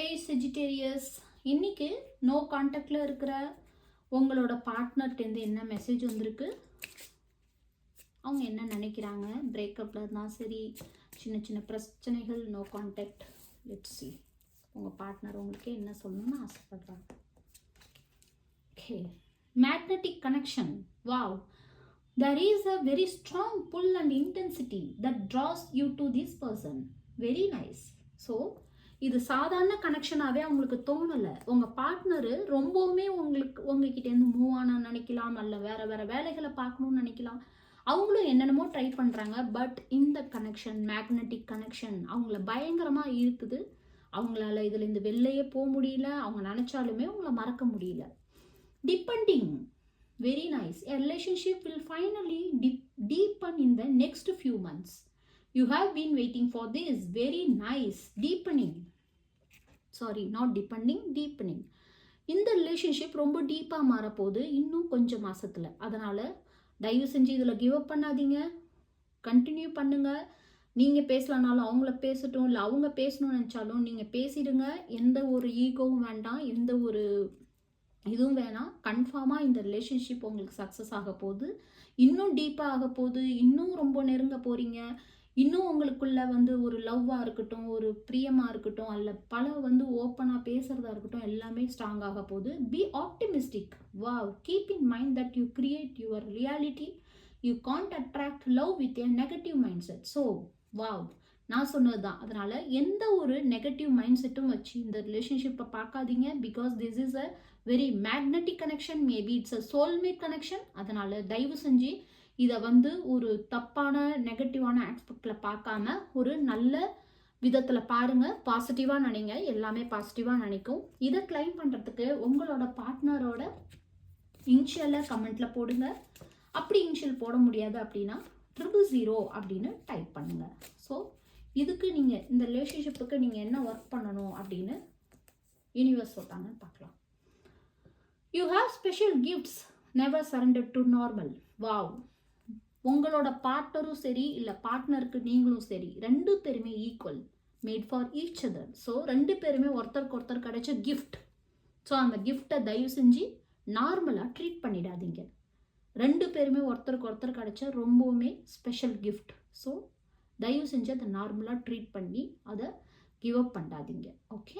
ஹே செஜிடேரியஸ், இன்னைக்கு நோ கான்டாக்டில் இருக்கிற உங்களோட பார்ட்னர்கிட்டேருந்து என்ன மெசேஜ் வந்திருக்கு, அவங்க என்ன நினைக்கிறாங்க, பிரேக்கப்பில் இருந்தால் சரி, சின்ன சின்ன பிரச்சனைகள், நோ கான்டாக்ட். லெட்ஸ் சி உங்கள் பார்ட்னர் உங்களுக்கு என்ன சொல்லணும்னு ஆசைப்படுறாங்க. Okay, magnetic connection. Wow, there is a very strong pull and intensity that draws you to this person. Very nice. So இது சாதாரண கனெக்ஷனாகவே அவங்களுக்கு தோணலை. உங்கள் பார்ட்னரு ரொம்பவுமே உங்ககிட்டேருந்து மூவ் ஆன நினைக்கலாம், அல்ல வேறு வேறு வேலைகளை பார்க்கணுன்னு நினைக்கலாம். அவங்களும் என்னென்னமோ ட்ரை பண்ணுறாங்க. பட் இந்த கனெக்ஷன், மேக்னெட்டிக் கனெக்ஷன் அவங்கள பயங்கரமாக இருக்குது. அவங்களால இதுலேருந்து வெளிலையே போக முடியல. அவங்க நினச்சாலுமே அவங்கள மறக்க முடியல. Depending. Very nice. A relationship will finally deepen in the next few months. You have been waiting for this. Very nice. Deepening. Sorry, not depending, deepening. இந்த ரிலேஷன்ஷிப் ரொம்ப டீப்பாக மாறப்போகுது இன்னும் கொஞ்சம் மாதத்தில். அதனால் தயவு செஞ்சு இதில் கிவ் அப் பண்ணாதீங்க, கண்டினியூ பண்ணுங்கள். நீங்கள் பேசலனாலும் அவங்கள பேசட்டும், இல்லை அவங்க பேசணும்னு நினச்சாலும் நீங்கள் பேசிடுங்க. எந்த ஒரு ஈகோவும் வேண்டாம், எந்த ஒரு இதுவும் வேணாம். கன்ஃபார்மாக இந்த ரிலேஷன்ஷிப் உங்களுக்கு சக்ஸஸ் ஆக போகுது, இன்னும் டீப்பாக ஆக போகுது, இன்னும் ரொம்ப நெருங்க போகிறீங்க. இன்னும் உங்களுக்குள்ள ஒரு லவ்வாக இருக்கட்டும், ஒரு பிரியமாக இருக்கட்டும், அல்ல பல ஓப்பனாக பேசுகிறதா இருக்கட்டும், எல்லாமே ஸ்ட்ராங் ஆக போகுது. Be optimistic. Wow, keep in mind that you create your reality. You can't attract love with a negative mind set. So wow, நான் சொன்னது தான். அதனால் எந்த ஒரு நெகட்டிவ் மைண்ட் செட்டும் வச்சு இந்த ரிலேஷன்ஷிப்பை பார்க்காதீங்க. Because this is a very magnetic connection, maybe it's a soulmate connection. அதனால் தயவு செஞ்சு இதை ஒரு தப்பான நெகட்டிவான ஆஸ்பெக்டில் பார்க்காம ஒரு நல்ல விதத்தில் பாருங்கள். பாசிட்டிவாக நினைங்க, எல்லாமே பாசிட்டிவாக நினைக்கும். இதை கிளைம் பண்ணுறதுக்கு உங்களோட பார்ட்னரோட இனிஷியலை கமெண்ட்டில் போடுங்க. அப்படி இனிஷியல் போட முடியாது அப்படின்னா 000 அப்படின்னு டைப் பண்ணுங்கள். ஸோ இதுக்கு நீங்கள் இந்த ரிலேஷன்ஷிப்புக்கு நீங்கள் என்ன ஒர்க் பண்ணணும் அப்படின்னு யூனிவர்ஸ் சொல்கிறாங்கன்னு பார்க்கலாம். You have special gifts, never surrender to normal. Wow, உங்களோட பார்ட்னரும் சரி, இல்லை பார்ட்னருக்கு நீங்களும் சரி, ரெண்டு பேருமே equal, made for each other. So ரெண்டு பேருமே ஒருத்தருக்கு ஒருத்தர் கிடைச்ச கிஃப்ட். ஸோ அந்த கிஃப்டை தயவு செஞ்சு நார்மலாக ட்ரீட் பண்ணிடாதீங்க. ரெண்டு பேருமே ஒருத்தருக்கு ஒருத்தர் கிடைச்ச ரொம்பவுமே ஸ்பெஷல் கிஃப்ட். ஸோ தயவு செஞ்சு அதை நார்மலாக ட்ரீட் பண்ணி அதை கிவ் அப் பண்ணாதீங்க. ஓகே.